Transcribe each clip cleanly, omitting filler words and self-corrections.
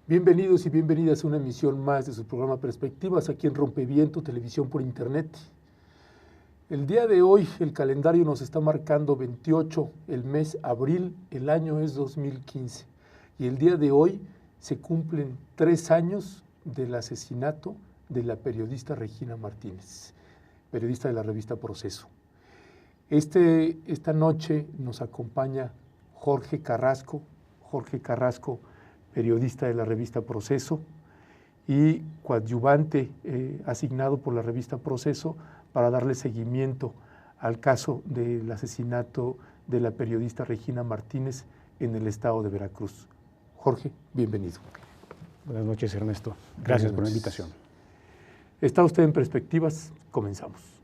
Bienvenidos y bienvenidas a una emisión más de su programa Perspectivas aquí en Rompeviento, televisión por internet. El día de hoy el calendario nos está marcando 28, el mes abril, el año es 2015. Y el día de hoy se cumplen 3 años del asesinato de la periodista Regina Martínez, periodista de la revista Proceso. Esta noche nos acompaña Jorge Carrasco, periodista de la revista Proceso y coadyuvante asignado por la revista Proceso para darle seguimiento al caso del asesinato de la periodista Regina Martínez en el estado de Veracruz. Jorge, bienvenido. Buenas noches, Ernesto. Gracias por la invitación. ¿Está usted en Perspectivas? Comenzamos.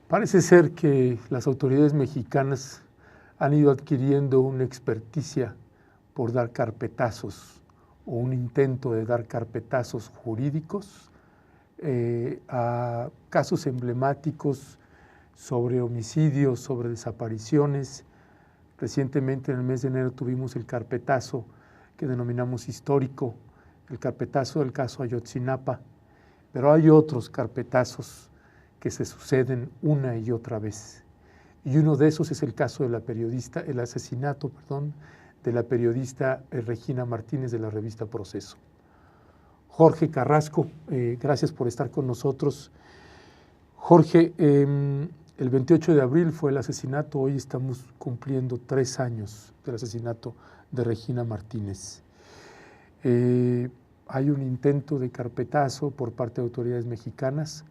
Parece ser que las autoridades mexicanas han ido adquiriendo una experticia por dar carpetazos o un intento de dar carpetazos jurídicos a casos emblemáticos sobre homicidios, sobre desapariciones. Recientemente, en el mes de enero, tuvimos el carpetazo que denominamos histórico, el carpetazo del caso Ayotzinapa, pero hay otros carpetazos que se suceden una y otra vez. Y uno de esos es el caso de la periodista, el asesinato, de la periodista Regina Martínez de la revista Proceso. Jorge Carrasco, gracias por estar con nosotros. Jorge, el 28 de abril fue el asesinato, hoy estamos cumpliendo 3 años del asesinato de Regina Martínez. Hay un intento de carpetazo por parte de autoridades mexicanas.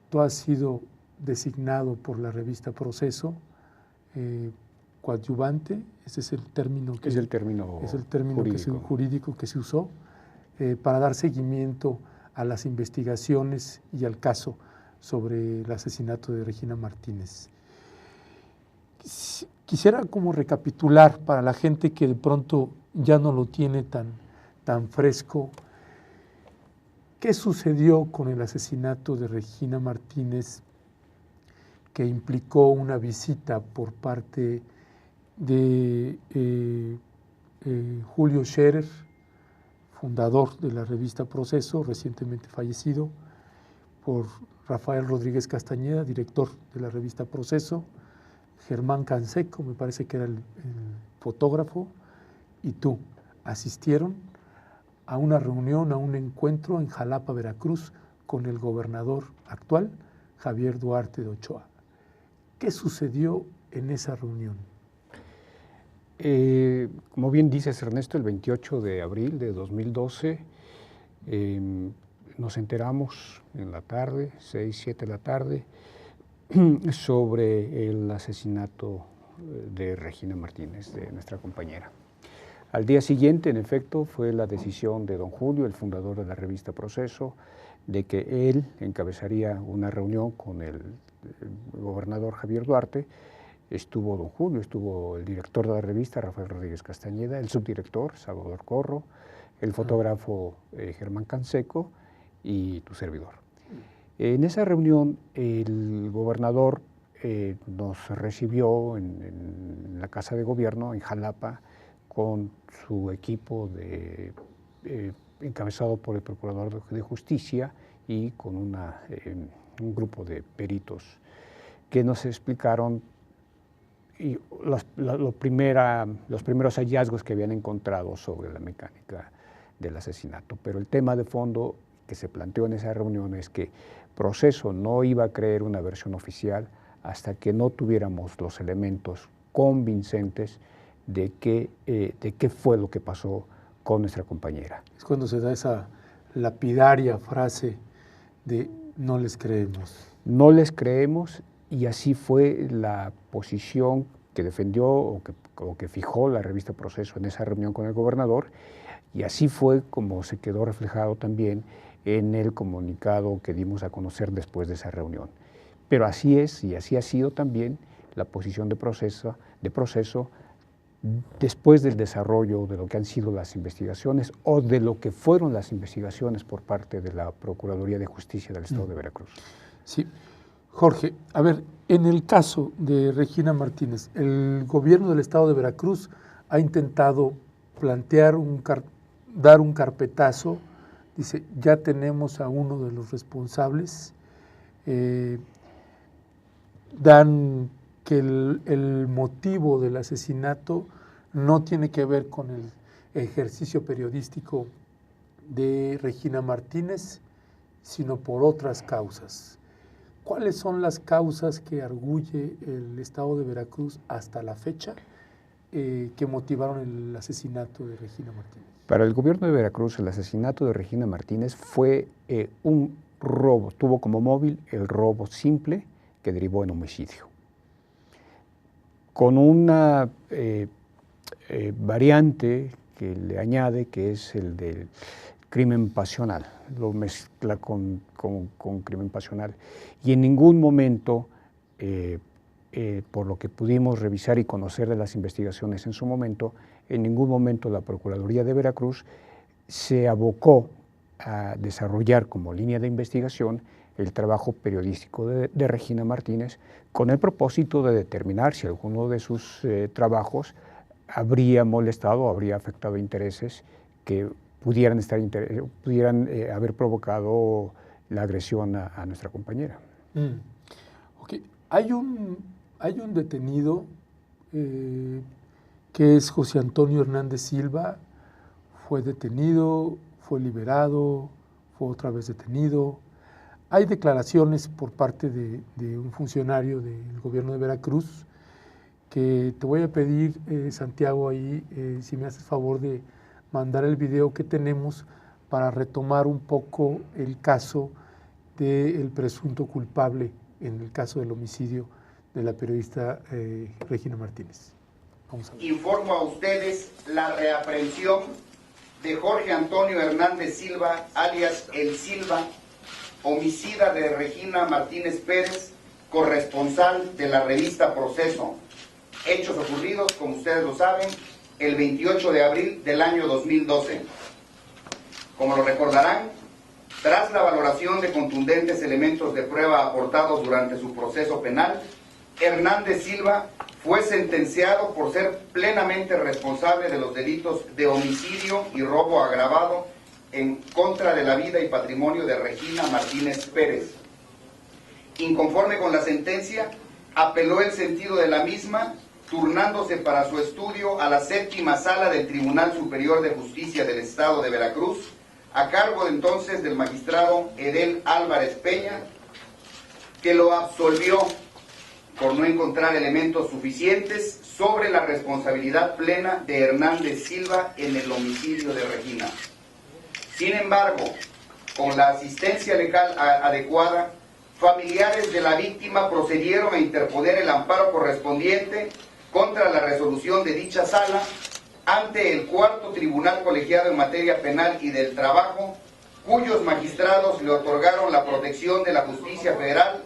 Tú has sido designado por la revista Proceso, coadyuvante, ese es el término jurídico que se usó, para dar seguimiento a las investigaciones y al caso sobre el asesinato de Regina Martínez. Quisiera como recapitular para la gente que de pronto ya no lo tiene tan fresco. ¿Qué sucedió con el asesinato de Regina Martínez que implicó una visita por parte de Julio Scherer, fundador de la revista Proceso, recientemente fallecido, por Rafael Rodríguez Castañeda, director de la revista Proceso, Germán Canseco, me parece que era el fotógrafo, y tú asistieron a una reunión, a un encuentro en Jalapa, Veracruz, con el gobernador actual, Javier Duarte de Ochoa. ¿Qué sucedió en esa reunión? Como bien dices, Ernesto, el 28 de abril de 2012 nos enteramos en la tarde, 6, 7 de la tarde, sobre el asesinato de Regina Martínez, de nuestra compañera. Al día siguiente, en efecto, fue la decisión de don Julio, el fundador de la revista Proceso, de que él encabezaría una reunión con el gobernador Javier Duarte. Estuvo don Julio, estuvo el director de la revista, Rafael Rodríguez Castañeda, el subdirector, Salvador Corro, el fotógrafo Germán Canseco y tu servidor. En esa reunión, el gobernador nos recibió en la Casa de Gobierno, en Jalapa, con su equipo encabezado por el Procurador de Justicia y con un grupo de peritos que nos explicaron los primeros hallazgos que habían encontrado sobre la mecánica del asesinato. Pero el tema de fondo que se planteó en esa reunión es que Proceso no iba a creer una versión oficial hasta que no tuviéramos los elementos convincentes de qué fue lo que pasó con nuestra compañera. Es cuando se da esa lapidaria frase de No les creemos. No les creemos, y así fue la posición que defendió o que fijó la revista Proceso en esa reunión con el gobernador, y así fue como se quedó reflejado también en el comunicado que dimos a conocer después de esa reunión. Pero así es, y así ha sido también la posición de Proceso después del desarrollo de lo que han sido las investigaciones o de lo que fueron las investigaciones por parte de la Procuraduría de Justicia del Estado de Veracruz. Sí. Jorge, a ver, en el caso de Regina Martínez, el gobierno del Estado de Veracruz ha intentado plantear dar un carpetazo, dice, ya tenemos a uno de los responsables, dan que el motivo del asesinato no tiene que ver con el ejercicio periodístico de Regina Martínez, sino por otras causas. ¿Cuáles son las causas que arguye el Estado de Veracruz hasta la fecha que motivaron el asesinato de Regina Martínez? Para el gobierno de Veracruz, el asesinato de Regina Martínez fue un robo, tuvo como móvil el robo simple que derivó en homicidio, con una variante que le añade, que es el del crimen pasional, lo mezcla con crimen pasional, y en ningún momento, por lo que pudimos revisar y conocer de las investigaciones en su momento, en ningún momento la Procuraduría de Veracruz se abocó a desarrollar como línea de investigación el trabajo periodístico de Regina Martínez, con el propósito de determinar si alguno de sus trabajos habría molestado, habría afectado intereses que pudieran haber provocado la agresión a nuestra compañera. Okay. Hay un detenido que es José Antonio Hernández Silva, fue detenido, fue liberado, fue otra vez detenido. Hay declaraciones por parte de un funcionario del gobierno de Veracruz que te voy a pedir, Santiago, ahí, si me haces favor de mandar el video que tenemos para retomar un poco el caso del presunto culpable en el caso del homicidio de la periodista Regina Martínez. Vamos a ver. Informo a ustedes la reaprehensión de Jorge Antonio Hernández Silva, alias El Silva, homicida de Regina Martínez Pérez, corresponsal de la revista Proceso. Hechos ocurridos, como ustedes lo saben, el 28 de abril del año 2012. Como lo recordarán, tras la valoración de contundentes elementos de prueba aportados durante su proceso penal, Hernández Silva fue sentenciado por ser plenamente responsable de los delitos de homicidio y robo agravado en contra de la vida y patrimonio de Regina Martínez Pérez. Inconforme con la sentencia, apeló el sentido de la misma, turnándose para su estudio a la 7ª Sala del Tribunal Superior de Justicia del Estado de Veracruz, a cargo de entonces del magistrado Edel Álvarez Peña, que lo absolvió por no encontrar elementos suficientes sobre la responsabilidad plena de Hernández Silva en el homicidio de Regina. Sin embargo, con la asistencia legal adecuada, familiares de la víctima procedieron a interponer el amparo correspondiente contra la resolución de dicha sala ante el 4º Tribunal Colegiado en Materia Penal y del Trabajo, cuyos magistrados le otorgaron la protección de la Justicia Federal,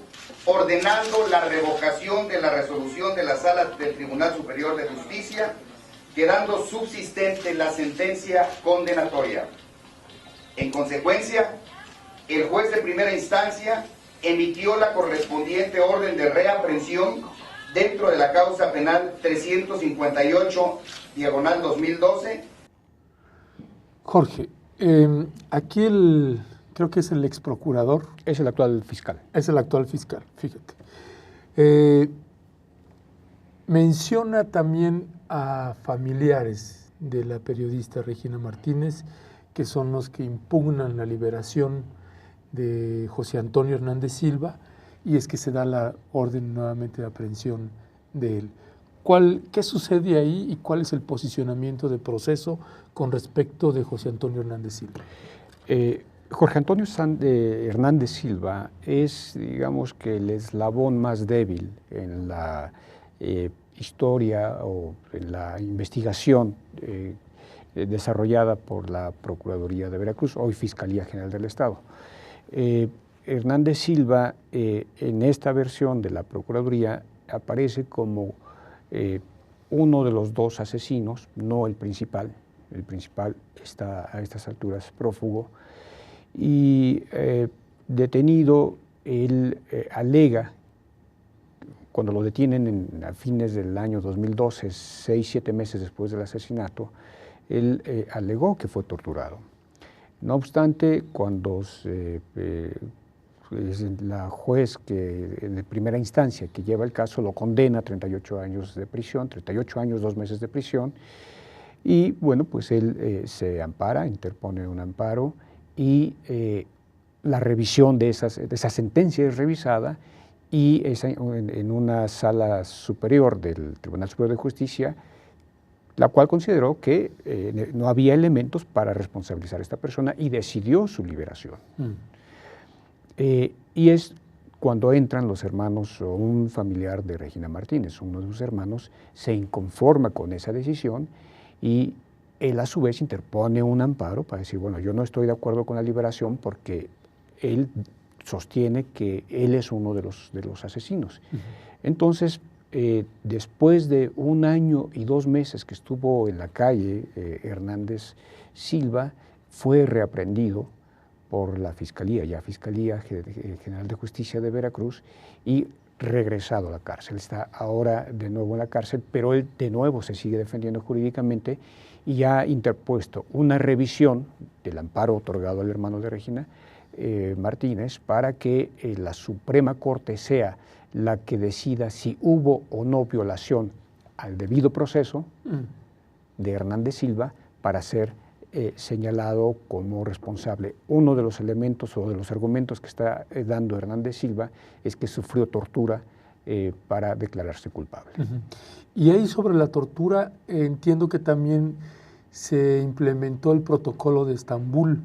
ordenando la revocación de la resolución de la Sala del Tribunal Superior de Justicia, quedando subsistente la sentencia condenatoria. En consecuencia, el juez de primera instancia emitió la correspondiente orden de reaprehensión dentro de la causa penal 358/2012. Jorge, aquí creo que es el ex procurador. Es el actual fiscal. Es el actual fiscal, fíjate. Menciona también a familiares de la periodista Regina Martínez, que son los que impugnan la liberación de José Antonio Hernández Silva, y es que se da la orden nuevamente de aprehensión de él. ¿Qué sucede ahí y cuál es el posicionamiento de Proceso con respecto de José Antonio Hernández Silva? Jorge Antonio Hernández Silva es, digamos, que el eslabón más débil en la historia o en la investigación desarrollada por la Procuraduría de Veracruz, hoy Fiscalía General del Estado. Hernández Silva, en esta versión de la Procuraduría, aparece como uno de los dos asesinos, no el principal. El principal está a estas alturas prófugo. Y detenido, él alega, cuando lo detienen a fines del año 2012, 6-7 meses después del asesinato, él alegó que fue torturado. No obstante, cuando la juez de primera instancia que lleva el caso lo condena a 38 años de prisión, 38 años, 2 meses de prisión, y bueno, pues él se ampara, interpone un amparo, y la revisión de esa sentencia es revisada y en una sala superior del Tribunal Superior de Justicia, la cual consideró que no había elementos para responsabilizar a esta persona y decidió su liberación. Y es cuando entran los hermanos o un familiar de Regina Martínez, uno de sus hermanos, se inconforma con esa decisión y él a su vez interpone un amparo para decir, bueno, yo no estoy de acuerdo con la liberación porque él sostiene que él es uno de los asesinos. Entonces, después de 1 año y 2 meses que estuvo en la calle, Hernández Silva fue reaprendido por la Fiscalía General de Justicia de Veracruz y regresado a la cárcel. Está ahora de nuevo en la cárcel, pero él de nuevo se sigue defendiendo jurídicamente y ha interpuesto una revisión del amparo otorgado al hermano de Regina Martínez para que la Suprema Corte sea la que decida si hubo o no violación al debido proceso de Hernández Silva para ser señalado como responsable. Uno de los elementos o de los argumentos que está dando Hernández Silva es que sufrió tortura para declararse culpable. Y ahí sobre la tortura entiendo que también se implementó el protocolo de Estambul,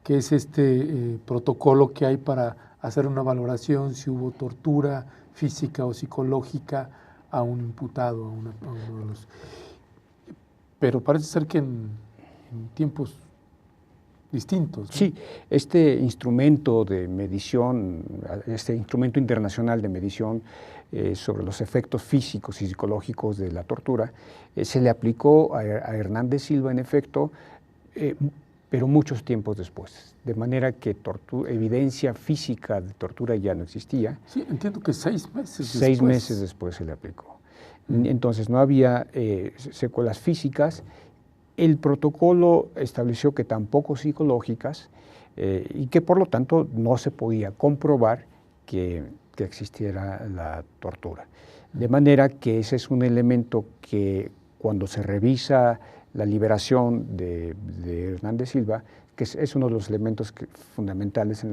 que es este protocolo que hay para hacer una valoración si hubo tortura física o psicológica a un imputado, a uno de los... Pero parece ser que en tiempos distintos, ¿no? Sí, este instrumento de medición, este instrumento internacional de medición sobre los efectos físicos y psicológicos de la tortura, se le aplicó a Hernández Silva, en efecto, pero muchos tiempos después, de manera que evidencia física de tortura ya no existía. Sí, entiendo que 6 meses después. 6 meses después se le aplicó. Entonces no había secuelas físicas. El protocolo estableció que tampoco psicológicas y que por lo tanto no se podía comprobar que existiera la tortura. De manera que ese es un elemento que cuando se revisa la liberación de Hernández Silva, que es uno de los elementos fundamentales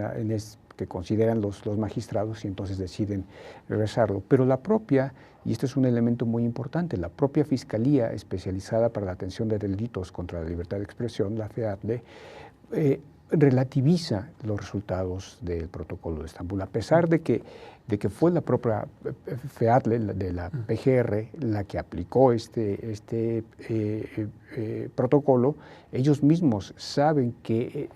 que consideran los magistrados y entonces deciden regresarlo. Pero la propia, y este es un elemento muy importante, la propia Fiscalía Especializada para la Atención de Delitos contra la Libertad de Expresión, la FEADLE, relativiza los resultados del protocolo de Estambul, a pesar de que fue la propia FEADLE, de la PGR, la que aplicó este protocolo. Ellos mismos saben que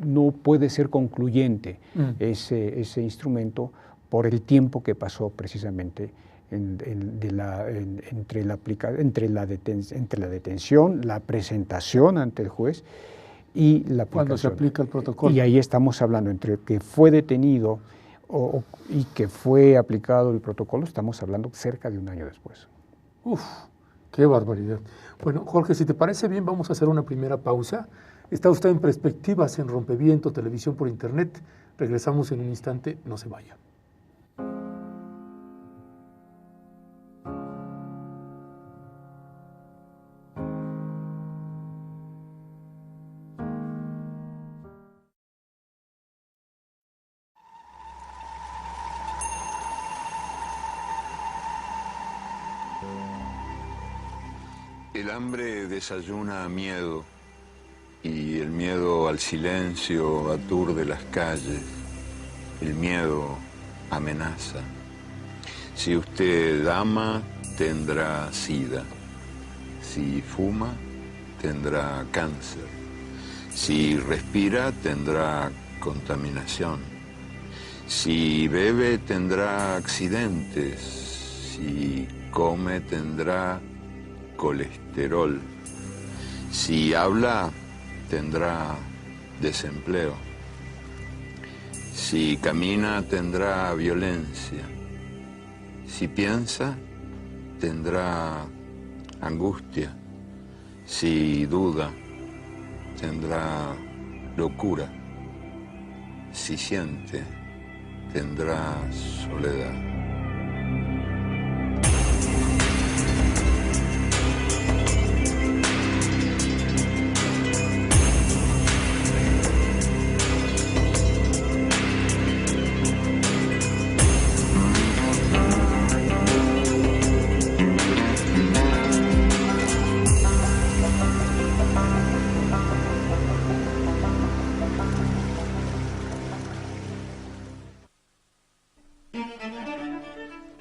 no puede ser concluyente ese instrumento por el tiempo que pasó precisamente entre la detención, la presentación ante el juez y la aplicación. Cuando se aplica el protocolo. Y ahí estamos hablando entre que fue detenido y que fue aplicado el protocolo, estamos hablando cerca de 1 año después. ¡Uf! ¡Qué barbaridad! Bueno, Jorge, si te parece bien, vamos a hacer una primera pausa. Está usted en Perspectivas en Rompeviento, televisión por internet. Regresamos en un instante, no se vaya. El hambre desayuna miedo y el miedo al silencio aturde las calles, el miedo amenaza. Si usted ama, tendrá sida. Si fuma, tendrá cáncer. Si respira, tendrá contaminación. Si bebe, tendrá accidentes. Si come, tendrá colesterol. Si habla, tendrá desempleo. Si camina, tendrá violencia. Si piensa, tendrá angustia. Si duda, tendrá locura. Si siente, tendrá soledad.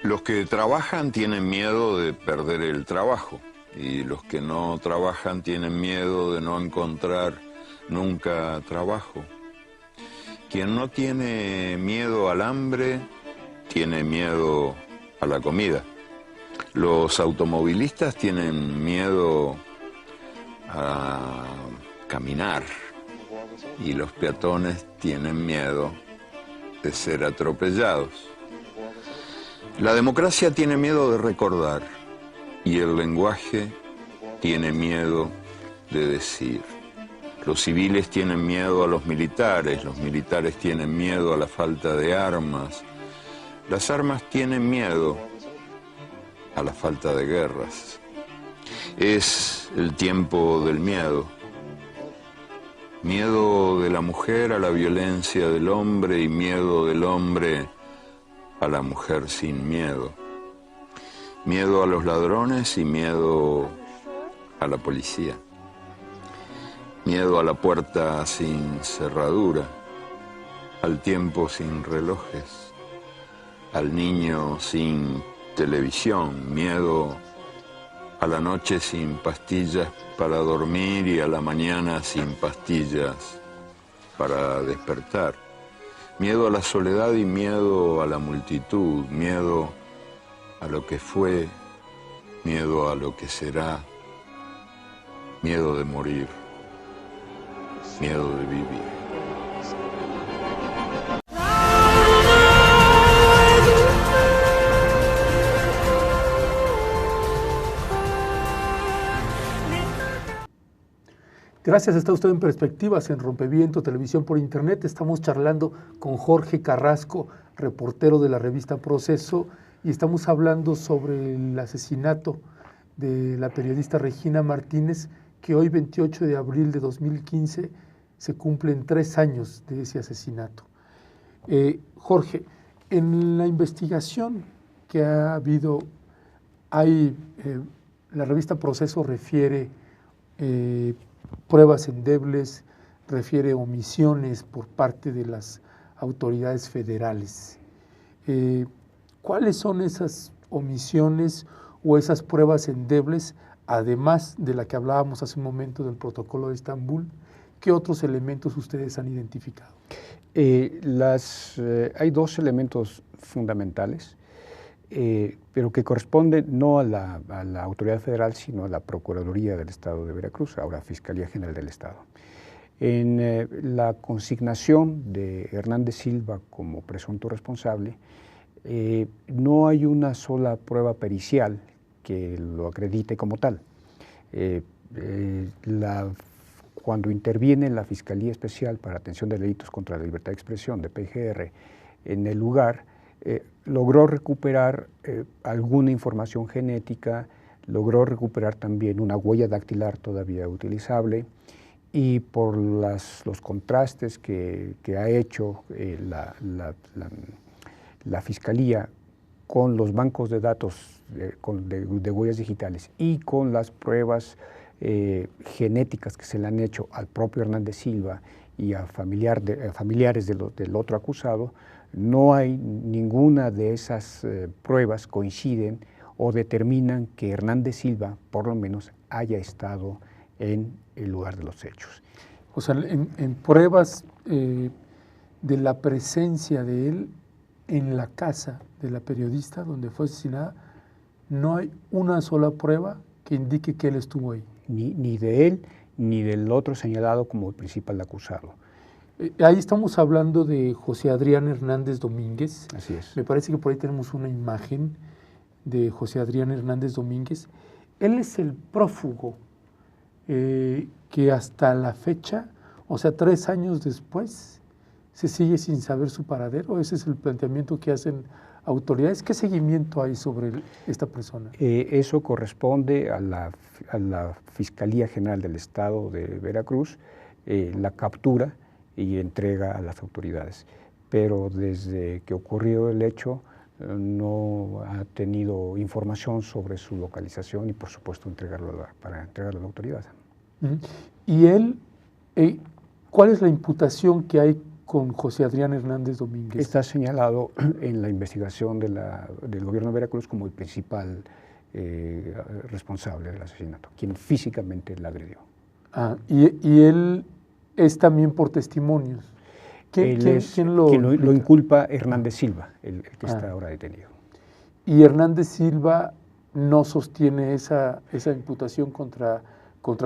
Los que trabajan tienen miedo de perder el trabajo y los que no trabajan tienen miedo de no encontrar nunca trabajo. Quien no tiene miedo al hambre, tiene miedo a la comida. Los automovilistas tienen miedo a caminar y los peatones tienen miedo de ser atropellados. La democracia tiene miedo de recordar y el lenguaje tiene miedo de decir. Los civiles tienen miedo a los militares tienen miedo a la falta de armas, las armas tienen miedo a la falta de guerras. Es el tiempo del miedo. Miedo de la mujer a la violencia del hombre y miedo del hombre a la mujer sin miedo. Miedo a los ladrones y miedo a la policía. Miedo a la puerta sin cerradura, al tiempo sin relojes, al niño sin televisión, miedo a la noche sin pastillas para dormir y a la mañana sin pastillas para despertar. Miedo a la soledad y miedo a la multitud, miedo a lo que fue, miedo a lo que será, miedo de morir, miedo de vivir. Gracias, está usted en Perspectivas, en Rompeviento, televisión por internet. Estamos charlando con Jorge Carrasco, reportero de la revista Proceso, y estamos hablando sobre el asesinato de la periodista Regina Martínez, que hoy, 28 de abril de 2015, se cumplen 3 años de ese asesinato. Jorge, en la investigación que ha habido, la revista Proceso refiere pruebas endebles, refiere omisiones por parte de las autoridades federales. ¿Cuáles son esas omisiones o esas pruebas endebles, además de la que hablábamos hace un momento del protocolo de Estambul? ¿Qué otros elementos ustedes han identificado? Hay 2 elementos fundamentales, pero que corresponden no a la autoridad federal, sino a la Procuraduría del Estado de Veracruz, ahora Fiscalía General del Estado. En la consignación de Hernández Silva como presunto responsable, no hay una sola prueba pericial que lo acredite como tal. Cuando interviene la Fiscalía Especial para Atención de Delitos contra la Libertad de Expresión, de PGR, en el lugar, logró recuperar alguna información genética, logró recuperar también una huella dactilar todavía utilizable, y por los contrastes que ha hecho la Fiscalía con los bancos de datos de huellas digitales y con las pruebas genéticas que se le han hecho al propio Hernández Silva y a familiares del otro acusado, no hay ninguna de esas pruebas coinciden o determinan que Hernández Silva, por lo menos, haya estado en el lugar de los hechos. O sea, en pruebas de la presencia de él en la casa de la periodista donde fue asesinada, no hay una sola prueba que indique que él estuvo ahí. Ni de él, ni del otro señalado como el principal acusado. Ahí estamos hablando de José Adrián Hernández Domínguez. Así es. Me parece que por ahí tenemos una imagen de José Adrián Hernández Domínguez. Él es el prófugo que hasta la fecha, o sea, 3 años después, se sigue sin saber su paradero. Ese es el planteamiento que hacen autoridades. ¿Qué seguimiento hay sobre esta persona? Eso corresponde a la Fiscalía General del Estado de Veracruz, la captura y entrega a las autoridades. Pero desde que ocurrió el hecho no ha tenido información sobre su localización y por supuesto para entregarlo a la autoridad. ¿Y él, cuál es la imputación que hay con José Adrián Hernández Domínguez? Está señalado en la investigación del gobierno de Veracruz como el principal responsable del asesinato, quien físicamente la agredió. Y él es también por testimonios. ¿Quién lo inculpa? Hernández Silva, el que está ahora detenido. ¿Y Hernández Silva no sostiene esa imputación contra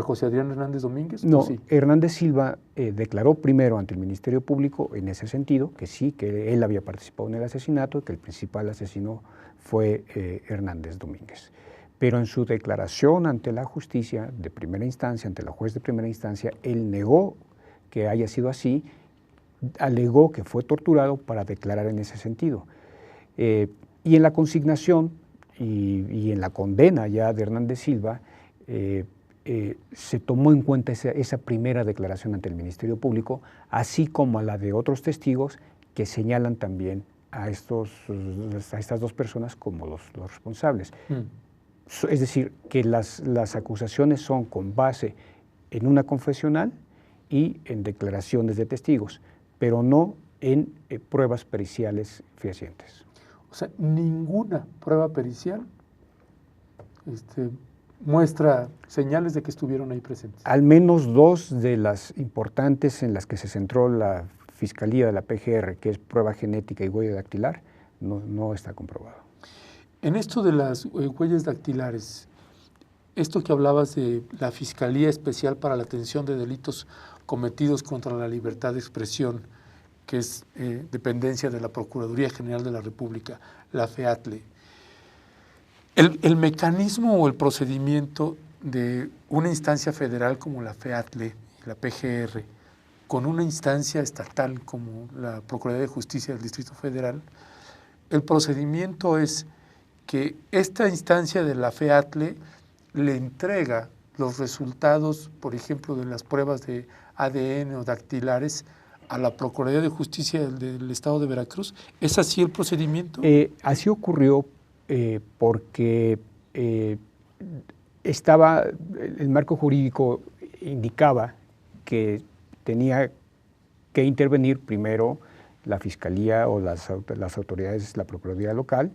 José Adrián Hernández Domínguez? No, sí. Hernández Silva declaró primero ante el Ministerio Público en ese sentido, que sí, que él había participado en el asesinato, que el principal asesino fue Hernández Domínguez. Pero en su declaración ante la justicia de primera instancia, ante la juez de primera instancia, él negó que haya sido así, alegó que fue torturado para declarar en ese sentido. Y en la consignación y en la condena ya de Hernández Silva, se tomó en cuenta esa primera declaración ante el Ministerio Público, así como a la de otros testigos que señalan también a estas 2 personas como los responsables. Es decir, que las acusaciones son con base en una confesional y en declaraciones de testigos, pero no en pruebas periciales fehacientes. O sea, ninguna prueba pericial muestra señales de que estuvieron ahí presentes. Al menos 2 de las importantes en las que se centró la Fiscalía de la PGR, que es prueba genética y huella dactilar, no está comprobado. En esto de las huellas dactilares, esto que hablabas de la Fiscalía Especial para la Atención de Delitos Cometidos contra la Libertad de Expresión, que es dependencia de la Procuraduría General de la República, la FEATLE, el mecanismo o el procedimiento de una instancia federal como la FEATLE y la PGR, con una instancia estatal como la Procuraduría de Justicia del Distrito Federal, el procedimiento es que esta instancia de la FEATLE le entrega los resultados, por ejemplo, de las pruebas de ADN o dactilares a la Procuraduría de Justicia del Estado de Veracruz. ¿Es así el procedimiento? Así ocurrió porque el marco jurídico indicaba que tenía que intervenir primero la Fiscalía o las autoridades, la Procuraduría local,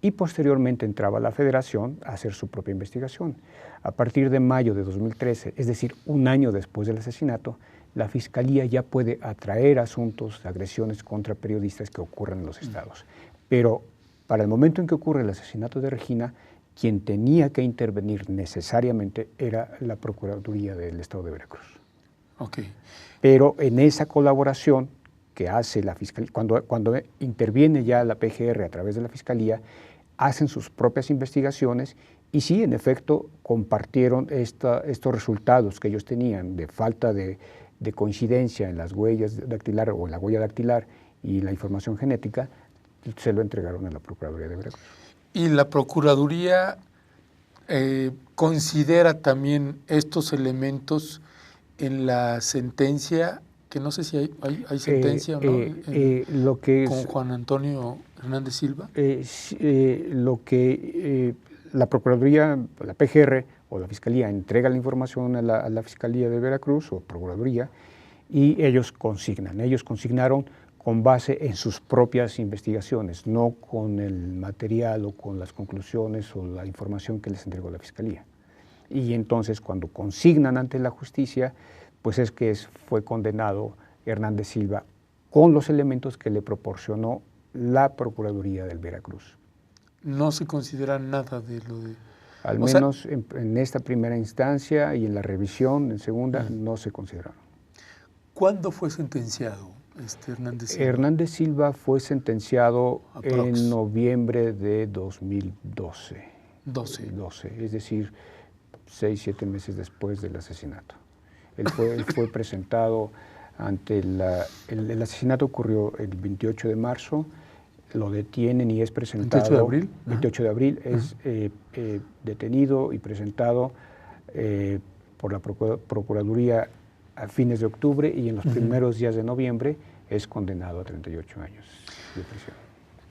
y posteriormente entraba la Federación a hacer su propia investigación. A partir de mayo de 2013, es decir, un año después del asesinato, la Fiscalía ya puede atraer asuntos de agresiones contra periodistas que ocurren en los estados. Pero para el momento en que ocurre el asesinato de Regina, quien tenía que intervenir necesariamente era la Procuraduría del Estado de Veracruz. Okay. Pero en esa colaboración que hace la Fiscalía, cuando interviene ya la PGR a través de la Fiscalía, hacen sus propias investigaciones y sí, en efecto, compartieron estos resultados que ellos tenían de falta de coincidencia en las huellas dactilares o en la huella dactilar y la información genética, se lo entregaron a la Procuraduría de Veracruz. ¿Y la Procuraduría considera también estos elementos en la sentencia, que no sé si hay sentencia o no, con Juan Antonio Hernández Silva? Lo que la Procuraduría, la PGR, o la Fiscalía entrega la información a la Fiscalía de Veracruz o Procuraduría y ellos consignan. Ellos consignaron con base en sus propias investigaciones, no con el material o con las conclusiones o la información que les entregó la Fiscalía. Y entonces cuando consignan ante la justicia, pues es que fue condenado Hernández Silva con los elementos que le proporcionó la Procuraduría del Veracruz. No se considera nada de lo de... Al menos en esta primera instancia y en la revisión, en segunda, no se consideraron. ¿Cuándo fue sentenciado Hernández Silva? Hernández Silva fue sentenciado en noviembre de 2012. 12, es decir, 6, 7 meses después del asesinato. Él fue presentado ante el asesinato ocurrió el 28 de marzo, lo detienen y es presentado. ¿28 de abril? 28 de abril es detenido y presentado por la Procuraduría a fines de octubre y en los primeros días de noviembre es condenado a 38 años de prisión.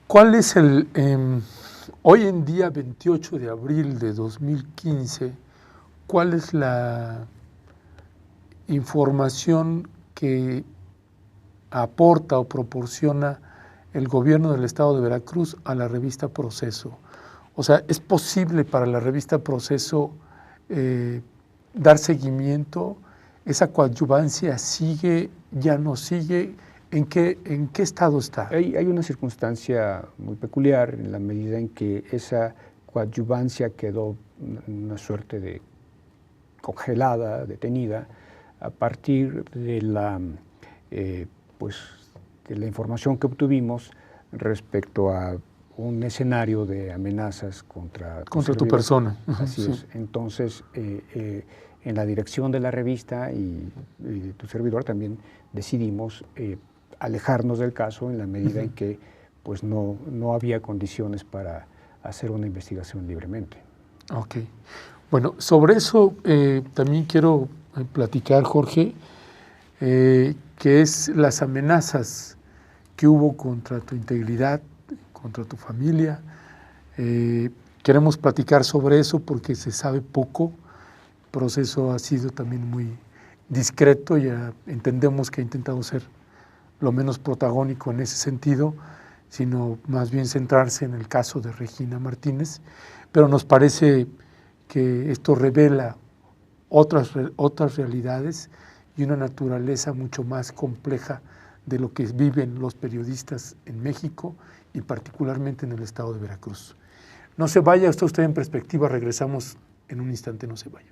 ¿Cuál es hoy en día, 28 de abril de 2015, cuál es la información que aporta o proporciona el gobierno del estado de Veracruz a la revista Proceso? O sea, ¿es posible para la revista Proceso dar seguimiento? ¿Esa coadyuvancia sigue, ya no sigue? ¿En qué estado está? Hay una circunstancia muy peculiar en la medida en que esa coadyuvancia quedó una suerte de congelada, detenida, a partir de la información que obtuvimos respecto a un escenario de amenazas contra tu persona. Así es. Entonces, en la dirección de la revista y tu servidor también decidimos alejarnos del caso en la medida en que pues no había condiciones para hacer una investigación libremente. Ok. Bueno, sobre eso también quiero platicar, Jorge, que es las amenazas que hubo contra tu integridad, contra tu familia. Queremos platicar sobre eso porque se sabe poco. El proceso ha sido también muy discreto y entendemos que ha intentado ser lo menos protagónico en ese sentido, sino más bien centrarse en el caso de Regina Martínez, pero nos parece que esto revela otras realidades y una naturaleza mucho más compleja de lo que viven los periodistas en México y particularmente en el estado de Veracruz. No se vaya, está usted en perspectiva, regresamos en un instante, no se vaya.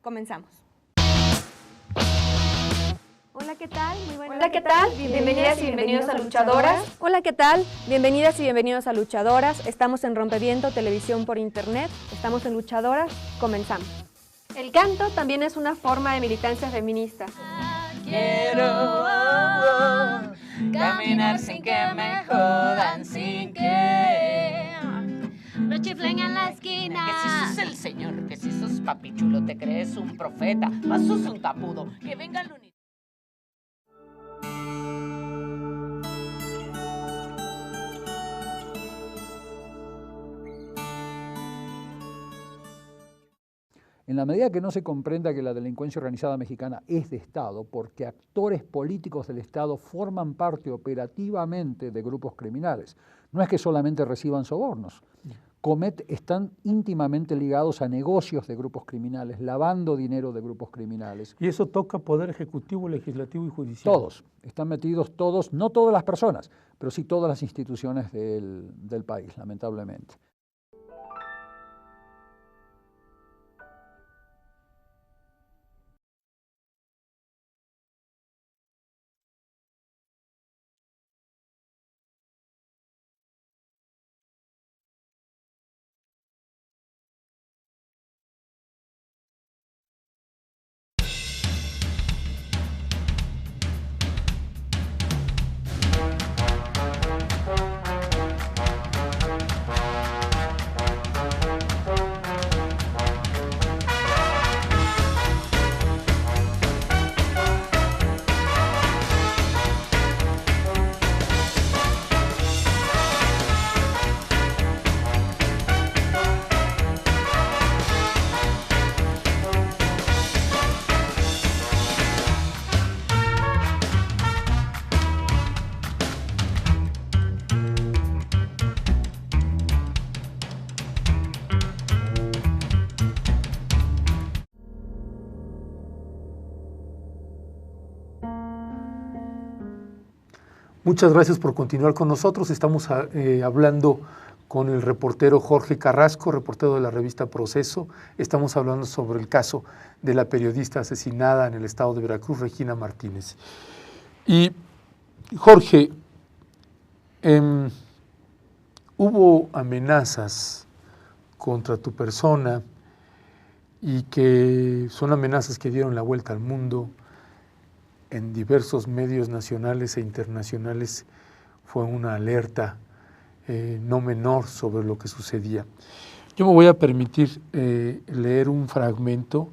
Comenzamos. Hola, ¿qué tal? Muy buenas. Hola, ¿qué tal? Bienvenidas y bienvenidos a Luchadoras. Hola, ¿qué tal? Bienvenidas y bienvenidos a Luchadoras. Estamos en Rompeviento, televisión por internet. Estamos en Luchadoras. Comenzamos. El canto también es una forma de militancia feminista. Quiero caminar sin que me jodan, sin que no chiflen en la esquina. Que si sos el señor, que si sos papichulo, te crees un profeta, más sos un tapudo, que venga el unidad. En la medida que no se comprenda que la delincuencia organizada mexicana es de Estado, porque actores políticos del Estado forman parte operativamente de grupos criminales. No es que solamente reciban sobornos. Están íntimamente ligados a negocios de grupos criminales, lavando dinero de grupos criminales. Y eso toca poder ejecutivo, legislativo y judicial. Todos, están metidos todos, no todas las personas, pero sí todas las instituciones del país, lamentablemente. Muchas gracias por continuar con nosotros. Estamos hablando con el reportero Jorge Carrasco, reportero de la revista Proceso. Estamos hablando sobre el caso de la periodista asesinada en el estado de Veracruz, Regina Martínez. Y Jorge, hubo amenazas contra tu persona y que son amenazas que dieron la vuelta al mundo. En diversos medios nacionales e internacionales fue una alerta no menor sobre lo que sucedía. Yo me voy a permitir leer un fragmento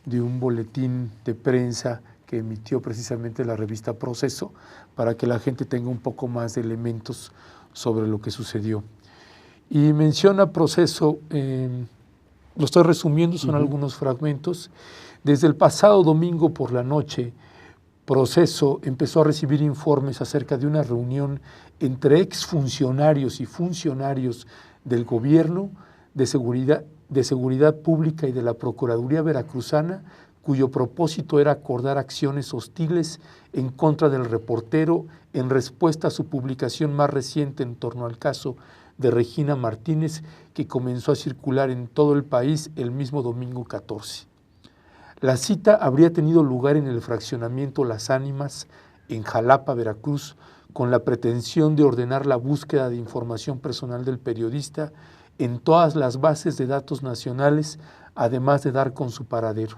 de un boletín de prensa que emitió precisamente la revista Proceso para que la gente tenga un poco más de elementos sobre lo que sucedió. Y menciona Proceso, lo estoy resumiendo, son algunos fragmentos. Desde el pasado domingo por la noche, Proceso empezó a recibir informes acerca de una reunión entre exfuncionarios y funcionarios del gobierno, de seguridad pública y de la Procuraduría Veracruzana, cuyo propósito era acordar acciones hostiles en contra del reportero en respuesta a su publicación más reciente en torno al caso de Regina Martínez, que comenzó a circular en todo el país el mismo domingo 14. La cita habría tenido lugar en el fraccionamiento Las Ánimas, en Jalapa, Veracruz, con la pretensión de ordenar la búsqueda de información personal del periodista en todas las bases de datos nacionales, además de dar con su paradero.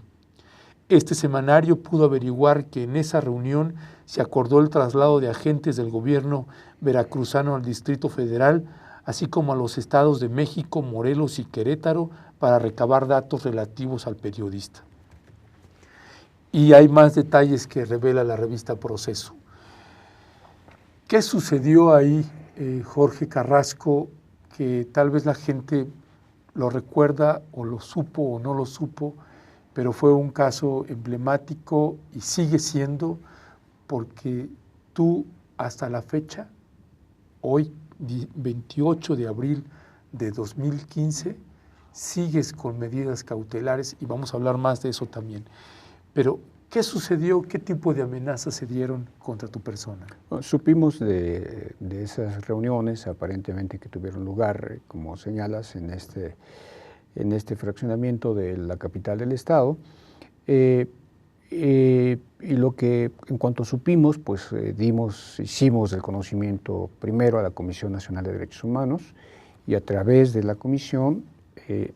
Este semanario pudo averiguar que en esa reunión se acordó el traslado de agentes del gobierno veracruzano al Distrito Federal, así como a los estados de México, Morelos y Querétaro, para recabar datos relativos al periodista. Y hay más detalles que revela la revista Proceso. ¿Qué sucedió ahí, Jorge Carrasco, que tal vez la gente lo recuerda o lo supo o no lo supo, pero fue un caso emblemático y sigue siendo, porque tú hasta la fecha, hoy 28 de abril de 2015, sigues con medidas cautelares y vamos a hablar más de eso también. Pero, ¿qué sucedió? ¿Qué tipo de amenazas se dieron contra tu persona? Supimos de esas reuniones aparentemente que tuvieron lugar, como señalas, en este fraccionamiento de la capital del estado. Y lo que, en cuanto supimos, pues hicimos el conocimiento primero a la Comisión Nacional de Derechos Humanos y a través de la comisión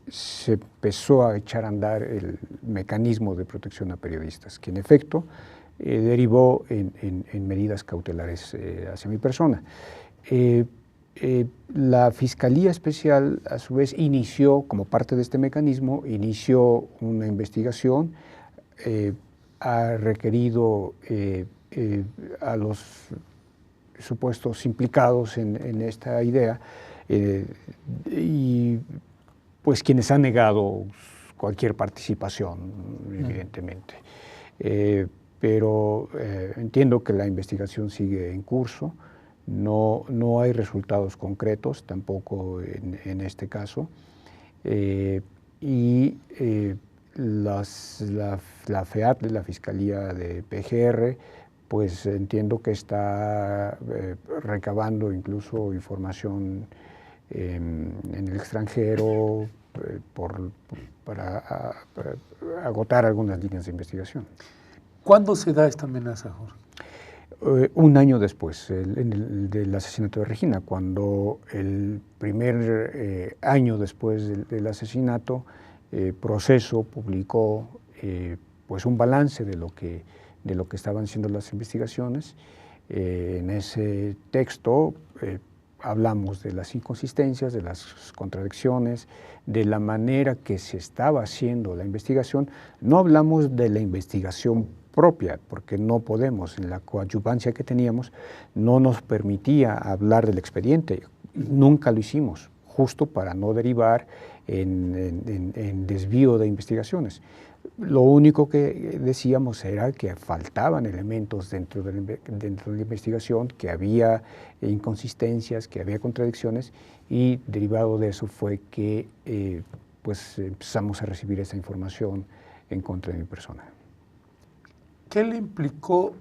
se empezó a echar a andar el mecanismo de protección a periodistas, que en efecto derivó en medidas cautelares hacia mi persona. La Fiscalía Especial, a su vez, inició, como parte de este mecanismo, inició una investigación, ha requerido a los supuestos implicados en esta idea y pues quienes han negado cualquier participación, evidentemente. Pero entiendo que la investigación sigue en curso, no hay resultados concretos tampoco en este caso, y la FEAT, la Fiscalía de PGR, pues entiendo que está recabando incluso información en el extranjero para agotar algunas líneas de investigación. ¿Cuándo se da esta amenaza, Jorge? Un año después del asesinato de Regina, cuando el primer año después del asesinato, Proceso publicó pues un balance de lo que estaban siendo las investigaciones. En ese texto hablamos de las inconsistencias, de las contradicciones, de la manera que se estaba haciendo la investigación. No hablamos de la investigación propia, porque no podemos, en la coadyuvancia que teníamos, no nos permitía hablar del expediente. Nunca lo hicimos, justo para no derivar en desvío de investigaciones. Lo único que decíamos era que faltaban elementos dentro de la investigación, que había inconsistencias, que había contradicciones, y derivado de eso fue que pues empezamos a recibir esa información en contra de mi persona. ¿Qué le implicó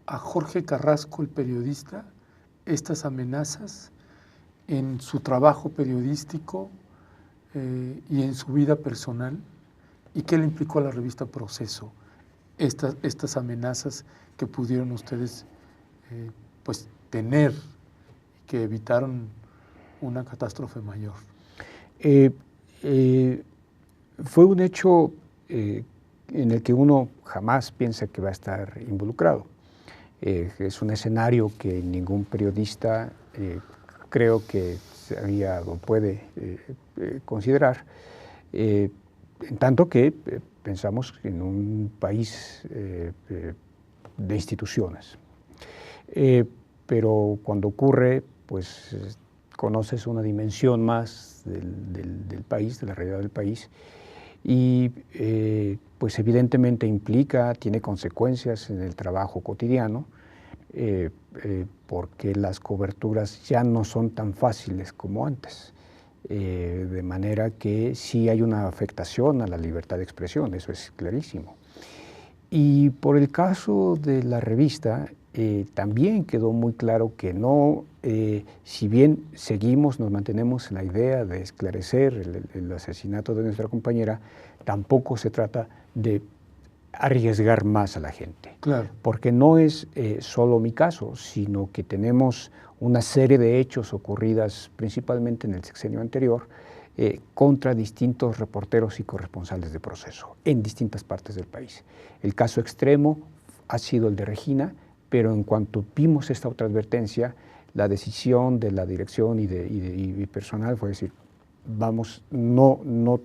a Jorge Carrasco, el periodista, estas amenazas en su trabajo periodístico y en su vida personal? ¿Y qué le implicó a la revista Proceso estas amenazas que pudieron ustedes pues tener y que evitaron una catástrofe mayor? Fue un hecho en el que uno jamás piensa que va a estar involucrado. Es un escenario que ningún periodista creo que sabía o puede considerar, en tanto que pensamos en un país de instituciones. Pero cuando ocurre, pues conoces una dimensión más del país, de la realidad del país, y pues evidentemente tiene consecuencias en el trabajo cotidiano, porque las coberturas ya no son tan fáciles como antes, de manera que sí hay una afectación a la libertad de expresión, eso es clarísimo. Y por el caso de la revista, también quedó muy claro que no, si bien nos mantenemos en la idea de esclarecer el asesinato de nuestra compañera, tampoco se trata de arriesgar más a la gente. Claro. Porque no es solo mi caso, sino que tenemos una serie de hechos ocurridas principalmente en el sexenio anterior contra distintos reporteros y corresponsales de Proceso en distintas partes del país. El caso extremo ha sido el de Regina, pero en cuanto vimos esta otra advertencia, la decisión de la dirección y personal fue decir, vamos, no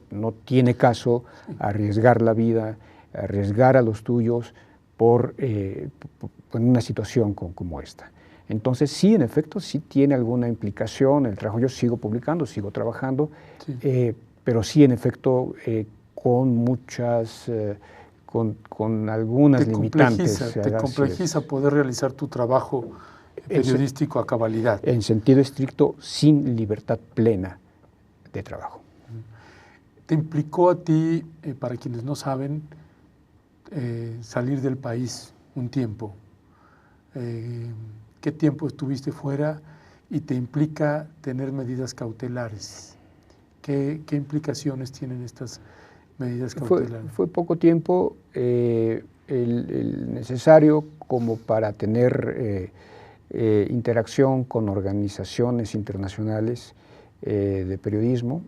tiene caso arriesgar la vida, arriesgar a los tuyos en una situación como esta. Entonces sí, en efecto, sí tiene alguna implicación el trabajo. Yo sigo publicando, sigo trabajando, sí. Pero sí, en efecto, con muchas, con algunas limitantes. Te complejiza poder realizar tu trabajo periodístico a cabalidad. En sentido estricto, sin libertad plena de trabajo. ¿Te implicó a ti, para quienes no saben, salir del país un tiempo? ¿Qué tiempo estuviste fuera y te implica tener medidas cautelares? ¿Qué implicaciones tienen estas medidas cautelares? Fue poco tiempo, el necesario como para tener interacción con organizaciones internacionales de periodismo,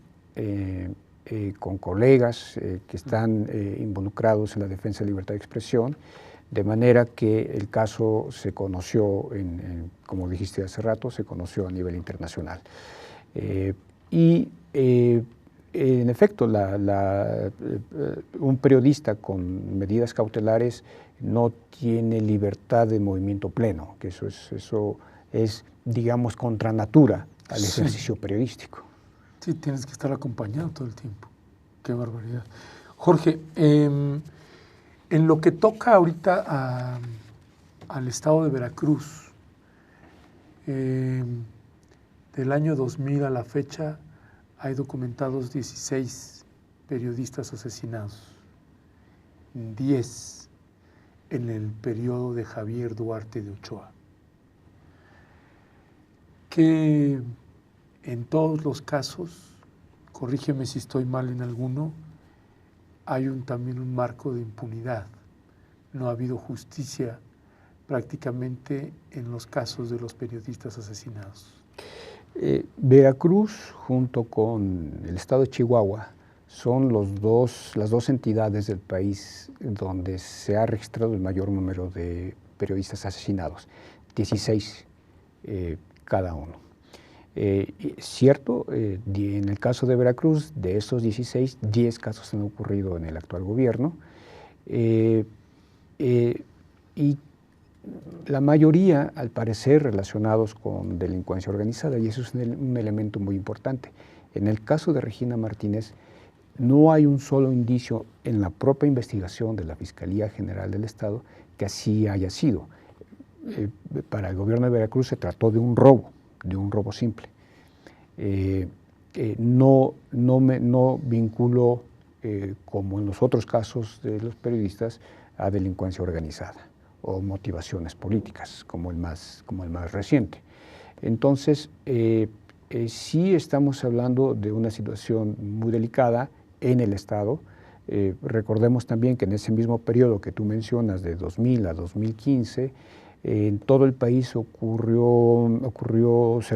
con colegas que están involucrados en la defensa de la libertad de expresión, de manera que el caso se conoció, como dijiste hace rato, se conoció a nivel internacional. En efecto, un periodista con medidas cautelares no tiene libertad de movimiento pleno, que eso es digamos, contra natura al ejercicio periodístico. Sí, tienes que estar acompañado todo el tiempo. Qué barbaridad. Jorge, en lo que toca ahorita al estado de Veracruz, del año 2000 a la fecha hay documentados 16 periodistas asesinados, 10 en el periodo de Javier Duarte de Ochoa. Que en todos los casos, corrígeme si estoy mal en alguno, hay también un marco de impunidad. No ha habido justicia prácticamente en los casos de los periodistas asesinados. Veracruz, junto con el estado de Chihuahua, son las dos entidades del país donde se ha registrado el mayor número de periodistas asesinados, 16 cada uno. Cierto, en el caso de Veracruz, de esos 16, 10 casos han ocurrido en el actual gobierno, y la mayoría, al parecer, relacionados con delincuencia organizada, y eso es un elemento muy importante. En el caso de Regina Martínez, no hay un solo indicio en la propia investigación de la Fiscalía General del Estado que así haya sido. Para el gobierno de Veracruz se trató de un robo simple. No vinculó, como en los otros casos de los periodistas, a delincuencia organizada o motivaciones políticas, como el más reciente. Entonces, sí estamos hablando de una situación muy delicada en el Estado. Recordemos también que en ese mismo periodo que tú mencionas, de 2000 a 2015, en todo el país se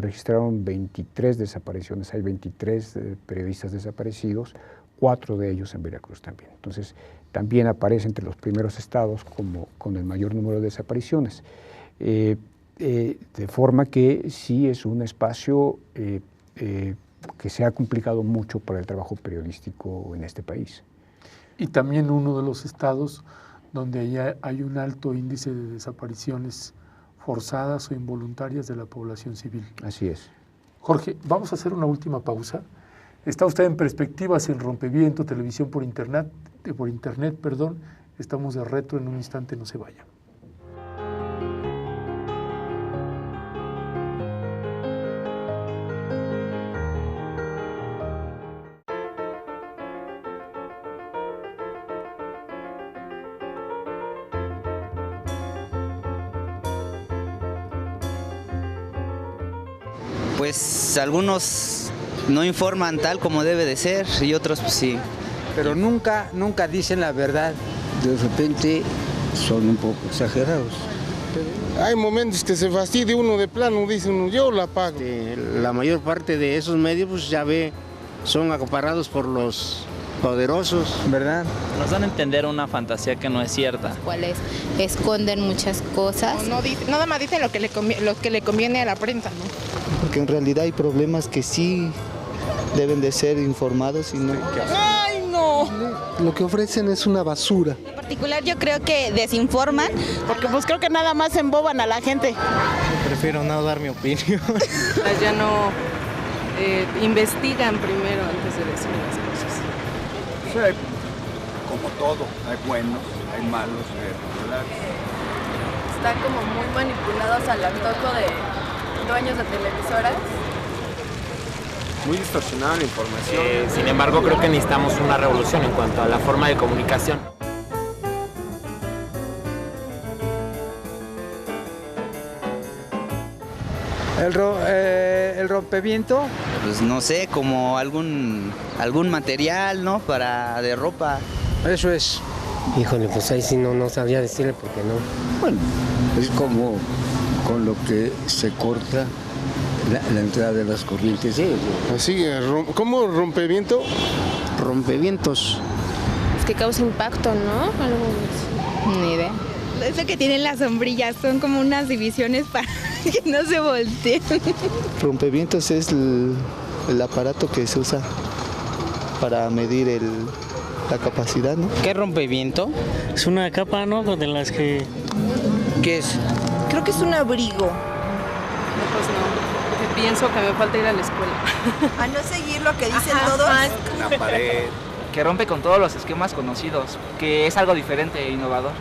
registraron 23 desapariciones, hay 23 periodistas desaparecidos, 4 de ellos en Veracruz también. Entonces, también aparece entre los primeros estados como con el mayor número de desapariciones. De forma que sí es un espacio que se ha complicado mucho para el trabajo periodístico en este país. Y también uno de los estados donde hay un alto índice de desapariciones forzadas o involuntarias de la población civil. Así es. Jorge, vamos a hacer una última pausa. Está usted en Perspectivas en Rompeviento, televisión por internet, Estamos de retro, en un instante, no se vayan. Pues algunos no informan tal como debe de ser y otros pues sí. Pero nunca dicen la verdad. De repente son un poco exagerados. Hay momentos que se fastidia uno de plano, dice uno, yo la pago. La mayor parte de esos medios, pues ya ve, son acaparados por los poderosos, ¿verdad? Nos dan a entender una fantasía que no es cierta. Los cuales esconden muchas cosas. Nada más dicen lo que le conviene a la prensa, ¿no? Porque en realidad hay problemas que sí deben de ser informados y no. ¡Ay, no! Lo que ofrecen es una basura. En particular yo creo que desinforman. Porque pues creo que nada más emboban a la gente. Prefiero no dar mi opinión. Ya no investigan primero antes de decir las cosas. Sí, como todo, hay buenos, hay malos, hay regulares. Están como muy manipulados al antojo de dueños de televisoras. Muy distorsionada la información. Sin embargo, creo que necesitamos una revolución en cuanto a la forma de comunicación. El rompeviento. Pues no sé, como algún material, ¿no? De ropa. Eso es. Híjole, pues ahí sí no sabría decirle por qué no. Bueno, es como con lo que se corta la entrada de las corrientes. Así, ¿cómo rompeviento? Rompevientos. Es que causa impacto, ¿no? Algo ni idea. Eso que tienen las sombrillas son como unas divisiones para que no se volteen. Rompevientos es el aparato que se usa para medir la capacidad, ¿no? ¿Qué rompeviento? Es una capa, ¿no? De las que... ¿Qué es? Creo que es un abrigo. No, pues no, porque pienso que me falta ir a la escuela. A no seguir lo que dicen todos. Una pared. Que rompe con todos los esquemas conocidos, que es algo diferente e innovador.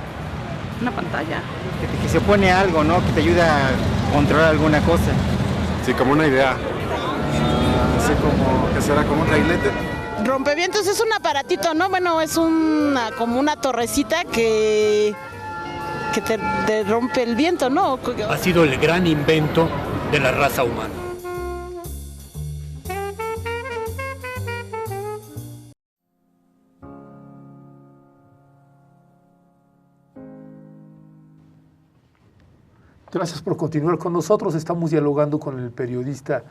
Una pantalla. Que se opone a algo, ¿no? Que te ayuda a controlar alguna cosa. Sí, como una idea. Así como, que será como un reglete. Rompevientos es un aparatito, ¿no? Bueno, es como una torrecita que te rompe el viento, ¿no? Ha sido el gran invento de la raza humana. Gracias por continuar con nosotros. Estamos dialogando con el periodista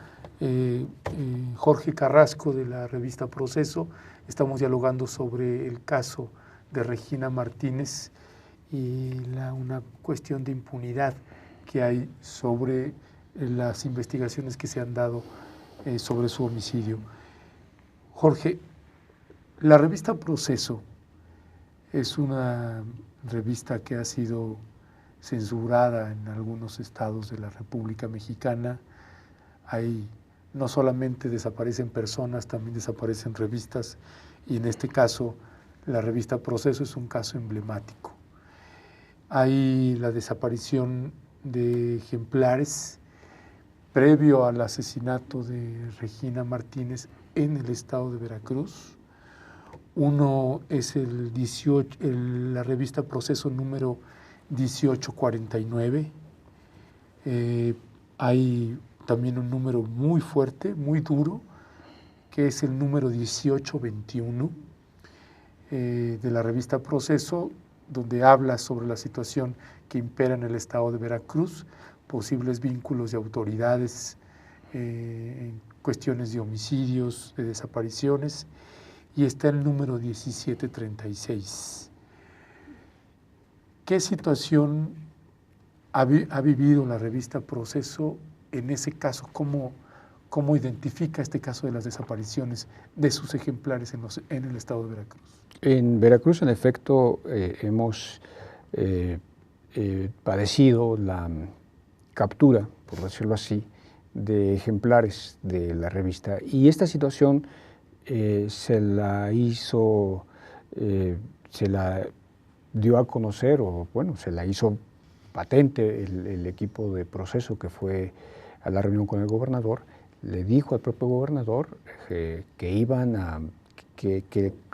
Jorge Carrasco de la revista Proceso. Estamos dialogando sobre el caso de Regina Martínez y una cuestión de impunidad que hay sobre las investigaciones que se han dado sobre su homicidio. Jorge, la revista Proceso es una revista que ha sido censurada en algunos estados de la República Mexicana. No solamente desaparecen personas, también desaparecen revistas, y en este caso la revista Proceso es un caso emblemático. Hay la desaparición de ejemplares previo al asesinato de Regina Martínez en el estado de Veracruz. Uno es la revista Proceso número 1849. Hay también un número muy fuerte, muy duro, que es el número 1821 de la revista Proceso, donde habla sobre la situación que impera en el estado de Veracruz, posibles vínculos de autoridades en cuestiones de homicidios, de desapariciones, y está el número 1736. ¿Qué situación ha vivido la revista Proceso en ese caso? ¿Cómo identifica este caso de las desapariciones de sus ejemplares en el estado de Veracruz? En Veracruz, en efecto, hemos padecido la captura, por decirlo así, de ejemplares de la revista. Y esta situación se la dio a conocer, o bueno, se la hizo patente el equipo de Proceso que fue a la reunión con el gobernador. Le dijo al propio gobernador que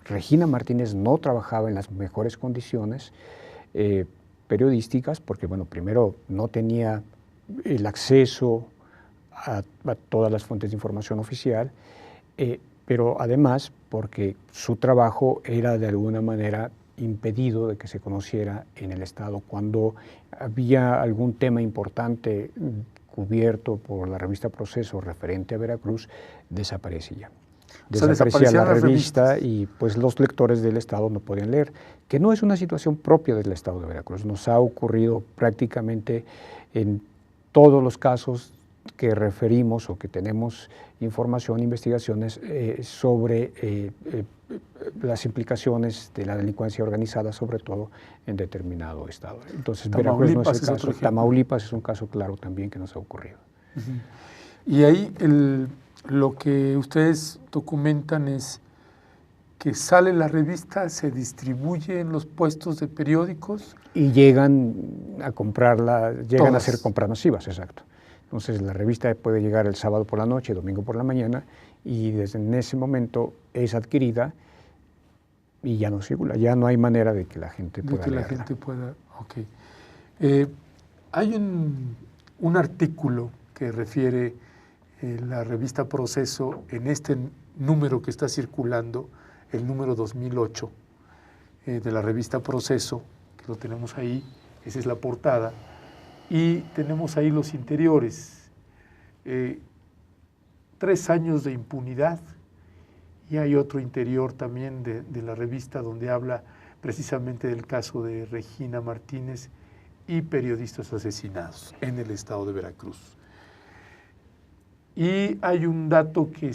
Regina Martínez no trabajaba en las mejores condiciones periodísticas, porque bueno, primero no tenía el acceso a todas las fuentes de información oficial, pero además porque su trabajo era de alguna manera impedido de que se conociera en el Estado. Cuando había algún tema importante cubierto por la revista Proceso referente a Veracruz, desaparecía. Desaparecía la revista y pues los lectores del Estado no podían leer, que no es una situación propia del Estado de Veracruz. Nos ha ocurrido prácticamente en todos los casos que referimos o que tenemos información, investigaciones sobre las implicaciones de la delincuencia organizada, sobre todo en determinado estado. Entonces, Veracruz no es el caso. Tamaulipas es un caso claro también que nos ha ocurrido. Y ahí lo que ustedes documentan es que sale la revista, se distribuye en los puestos de periódicos. Y llegan a comprarla, llegan a hacer compras masivas, exacto. Entonces la revista puede llegar el sábado por la noche, domingo por la mañana, y desde en ese momento es adquirida y ya no circula, ya no hay manera de que la gente pueda leerla. Hay un artículo que refiere la revista Proceso en este número que está circulando, el número 2008 de la revista Proceso, que lo tenemos ahí, esa es la portada, y tenemos ahí los interiores, 3 años de impunidad, y hay otro interior también de la revista donde habla precisamente del caso de Regina Martínez y periodistas asesinados en el estado de Veracruz. Y hay un dato que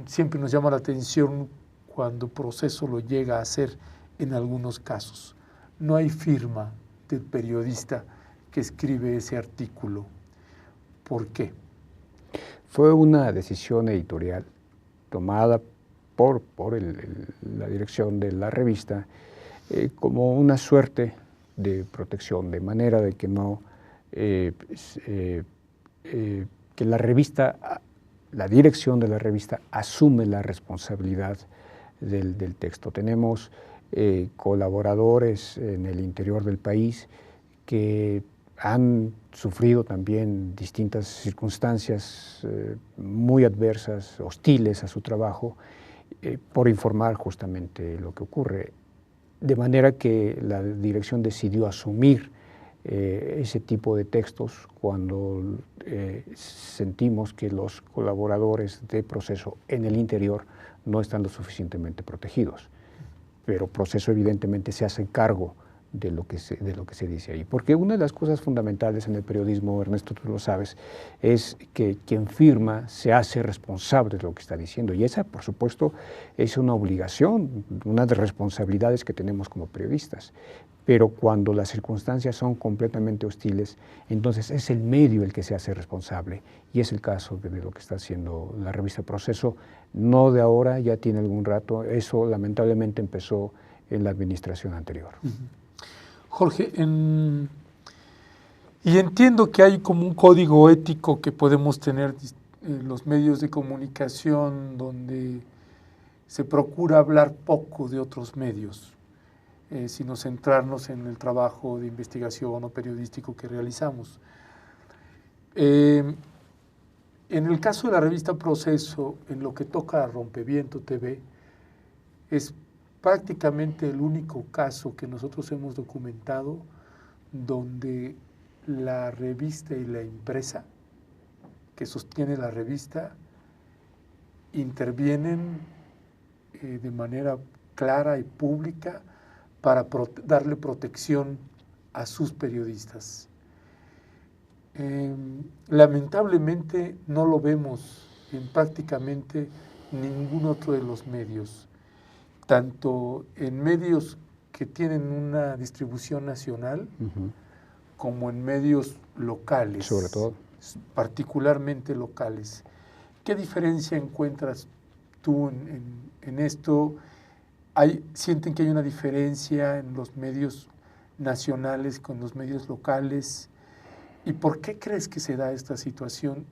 siempre nos llama la atención cuando Proceso lo llega a hacer en algunos casos. No hay firma del periodista que escribe ese artículo. ¿Por qué? Fue una decisión editorial tomada por la dirección de la revista como una suerte de protección, de manera de que no que la revista, la dirección de la revista asume la responsabilidad del texto. Tenemos colaboradores en el interior del país que han sufrido también distintas circunstancias muy adversas, hostiles a su trabajo, por informar justamente lo que ocurre. De manera que la dirección decidió asumir ese tipo de textos cuando sentimos que los colaboradores de Proceso en el interior no están lo suficientemente protegidos. Pero Proceso evidentemente se hace cargo de lo que se dice ahí. Porque una de las cosas fundamentales en el periodismo, Ernesto, tú lo sabes, es que quien firma se hace responsable de lo que está diciendo. Y esa, por supuesto, es una obligación, una de las responsabilidades que tenemos como periodistas. Pero cuando las circunstancias son completamente hostiles, entonces es el medio el que se hace responsable. Y es el caso de lo que está haciendo la revista Proceso, no de ahora, ya tiene algún rato. Eso lamentablemente empezó en la administración anterior. Jorge, y entiendo que hay como un código ético que podemos tener los medios de comunicación donde se procura hablar poco de otros medios, sino centrarnos en el trabajo de investigación o periodístico que realizamos. En el caso de la revista Proceso, en lo que toca a Rompeviento TV, es prácticamente el único caso que nosotros hemos documentado donde la revista y la empresa que sostiene la revista intervienen de manera clara y pública para darle protección a sus periodistas. Lamentablemente no lo vemos en prácticamente ningún otro de los medios, tanto en medios que tienen una distribución nacional como en medios locales, sobre todo, particularmente locales. ¿Qué diferencia encuentras tú en esto? ¿Sienten que hay una diferencia en los medios nacionales con los medios locales? ¿Y por qué crees que se da esta situación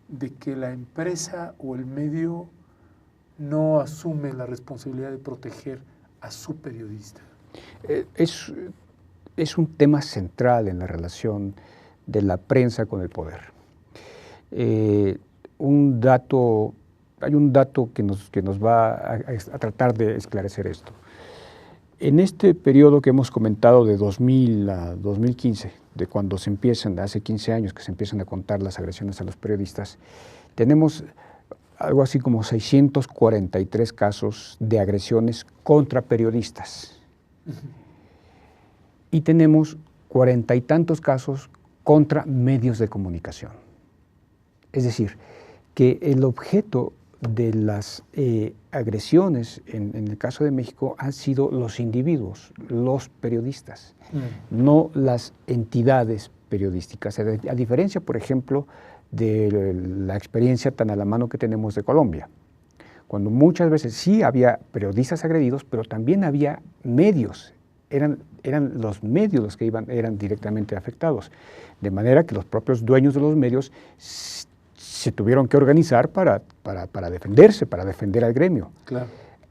de que la empresa o el medio no asume la responsabilidad de proteger a su periodista? Es un tema central en la relación de la prensa con el poder. Hay un dato que nos va a tratar de esclarecer esto. En este periodo que hemos comentado de 2000 a 2015, de cuando se empiezan, hace 15 años que se empiezan a contar las agresiones a los periodistas, tenemos algo así como 643 casos de agresiones contra periodistas. Y tenemos 40 y tantos casos contra medios de comunicación. Es decir, que el objeto de las agresiones en el caso de México han sido los individuos, los periodistas, no las entidades periodísticas, a diferencia, por ejemplo, de la experiencia tan a la mano que tenemos de Colombia, cuando muchas veces sí había periodistas agredidos, pero también había medios, eran los medios los que eran directamente afectados, de manera que los propios dueños de los medios se tuvieron que organizar para defenderse, para defender al gremio. Claro.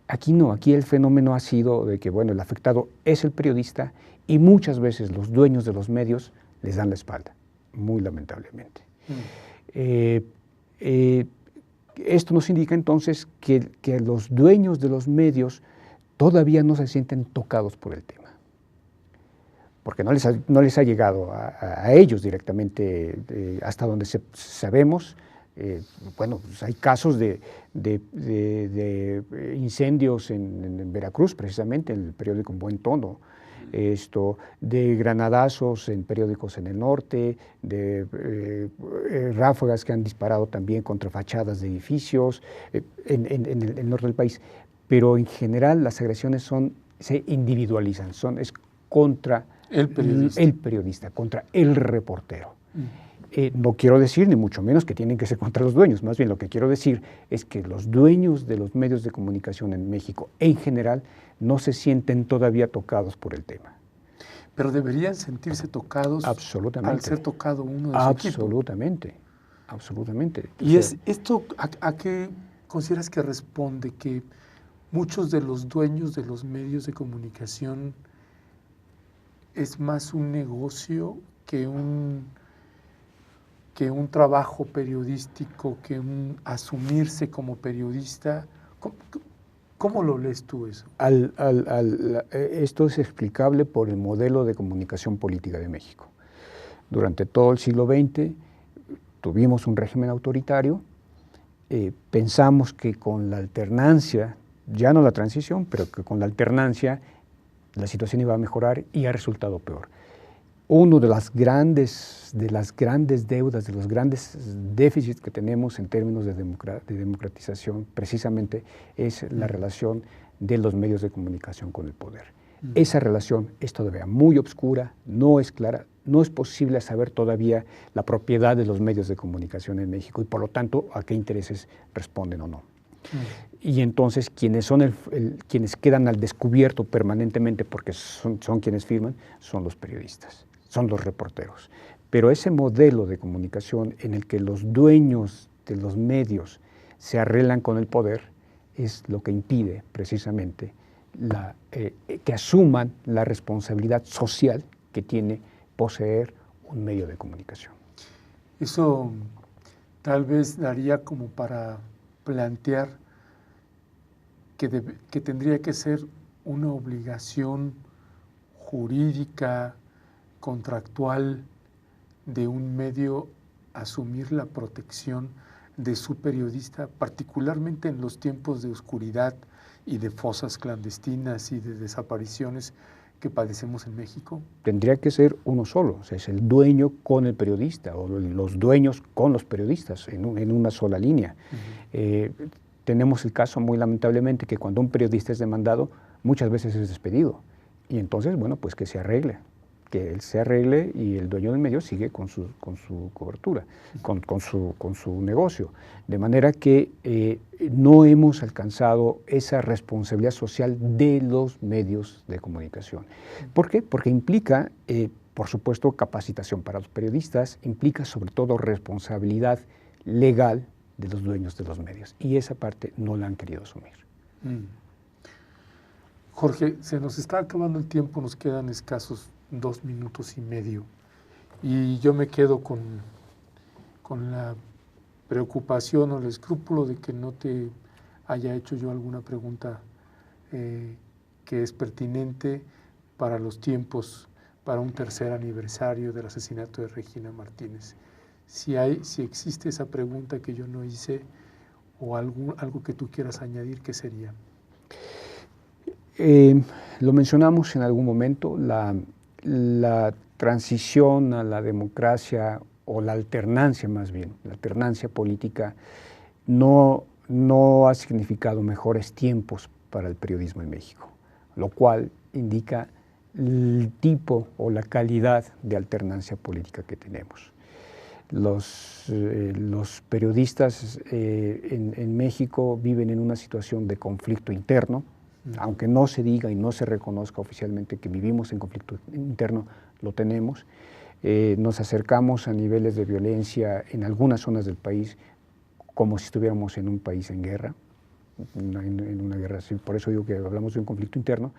Aquí no, aquí el fenómeno ha sido de que, bueno, el afectado es el periodista y muchas veces los dueños de los medios les dan la espalda, muy lamentablemente. Esto nos indica entonces que los dueños de los medios todavía no se sienten tocados por el tema, porque no les ha llegado a ellos directamente, hasta donde sabemos. Bueno, pues hay casos de incendios en Veracruz, precisamente, en el periódico En Buen Tono, de granadazos en periódicos en el norte, de ráfagas que han disparado también contra fachadas de edificios en el norte del país. Pero en general las agresiones se individualizan, es contra el periodista, contra el reportero. No quiero decir, ni mucho menos, que tienen que ser contra los dueños, más bien lo que quiero decir es que los dueños de los medios de comunicación en México, en general, no se sienten todavía tocados por el tema. Pero deberían sentirse tocados al ser tocado uno de su equipo. Absolutamente. ¿Y esto a qué consideras que responde? Que muchos de los dueños de los medios de comunicación es más un negocio que un trabajo periodístico, que un asumirse como periodista. ¿Cómo lo lees tú eso? Esto es explicable por el modelo de comunicación política de México. Durante todo el siglo XX tuvimos un régimen autoritario, pensamos que con la alternancia, ya no la transición, pero que con la alternancia la situación iba a mejorar y ha resultado peor. Uno de las grandes deudas, de los grandes déficits que tenemos en términos de democratización, precisamente es la relación de los medios de comunicación con el poder. Esa relación es todavía muy oscura, no es clara, no es posible saber todavía la propiedad de los medios de comunicación en México y por lo tanto a qué intereses responden o no. Y entonces quienes quedan al descubierto permanentemente, porque son quienes firman, son los periodistas, son los reporteros. Pero ese modelo de comunicación en el que los dueños de los medios se arreglan con el poder es lo que impide precisamente que asuman la responsabilidad social que tiene poseer un medio de comunicación. Eso tal vez daría como para plantear que tendría que ser una obligación jurídica, contractual, de un medio asumir la protección de su periodista, particularmente en los tiempos de oscuridad y de fosas clandestinas y de desapariciones que padecemos en México? Tendría que ser uno solo, o sea, es el dueño con el periodista o los dueños con los periodistas en una sola línea. Tenemos el caso muy lamentablemente que cuando un periodista es demandado muchas veces es despedido y entonces, bueno, pues que él se arregle y el dueño del medio sigue con su cobertura, con su negocio. De manera que no hemos alcanzado esa responsabilidad social de los medios de comunicación. ¿Por qué? Porque implica, por supuesto, capacitación para los periodistas, implica sobre todo responsabilidad legal de los dueños de los medios. Y esa parte no la han querido asumir. Jorge, se nos está acabando el tiempo, nos quedan escasos 2 minutos y medio. Y yo me quedo con la preocupación o el escrúpulo de que no te haya hecho yo alguna pregunta que es pertinente para los tiempos, para un 3er aniversario del asesinato de Regina Martínez. Si existe esa pregunta que yo no hice o algo que tú quieras añadir, ¿qué sería? Lo mencionamos en algún momento, la transición a la democracia o la alternancia más bien, la alternancia política no ha significado mejores tiempos para el periodismo en México, lo cual indica el tipo o la calidad de alternancia política que tenemos. Los periodistas en México viven en una situación de conflicto interno, aunque no se diga y no se reconozca oficialmente que vivimos en conflicto interno, lo tenemos. Nos acercamos a niveles de violencia en algunas zonas del país como si estuviéramos en un país en guerra, en una guerra civil. Por eso digo que hablamos de un conflicto interno.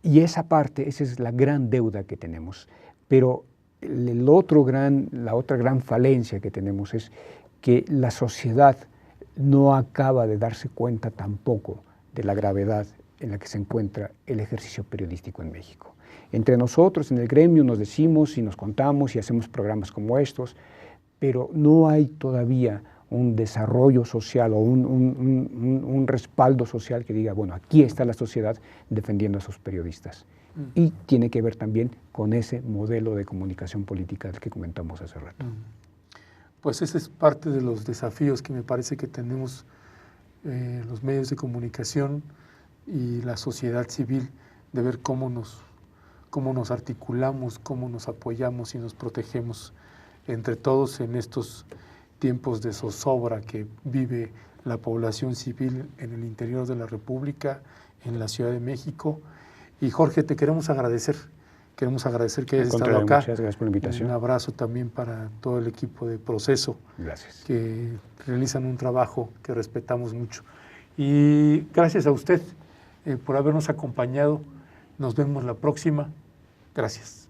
Y esa es la gran deuda que tenemos. Pero la otra gran falencia que tenemos es que la sociedad no acaba de darse cuenta tampoco de la gravedad en la que se encuentra el ejercicio periodístico en México. Entre nosotros en el gremio nos decimos y nos contamos y hacemos programas como estos, pero no hay todavía un desarrollo social o un respaldo social que diga, bueno, aquí está la sociedad defendiendo a sus periodistas. Y tiene que ver también con ese modelo de comunicación política del que comentamos hace rato. Pues ese es parte de los desafíos que me parece que tenemos los medios de comunicación y la sociedad civil, de ver cómo nos articulamos, cómo nos apoyamos y nos protegemos entre todos en estos tiempos de zozobra que vive la población civil en el interior de la República, en la Ciudad de México. Y Jorge, te queremos agradecer que hayas estado acá. Muchas gracias por la invitación. Un abrazo también para todo el equipo de Proceso. Gracias. Que realizan un trabajo que respetamos mucho. Y gracias a usted por habernos acompañado. Nos vemos la próxima. Gracias.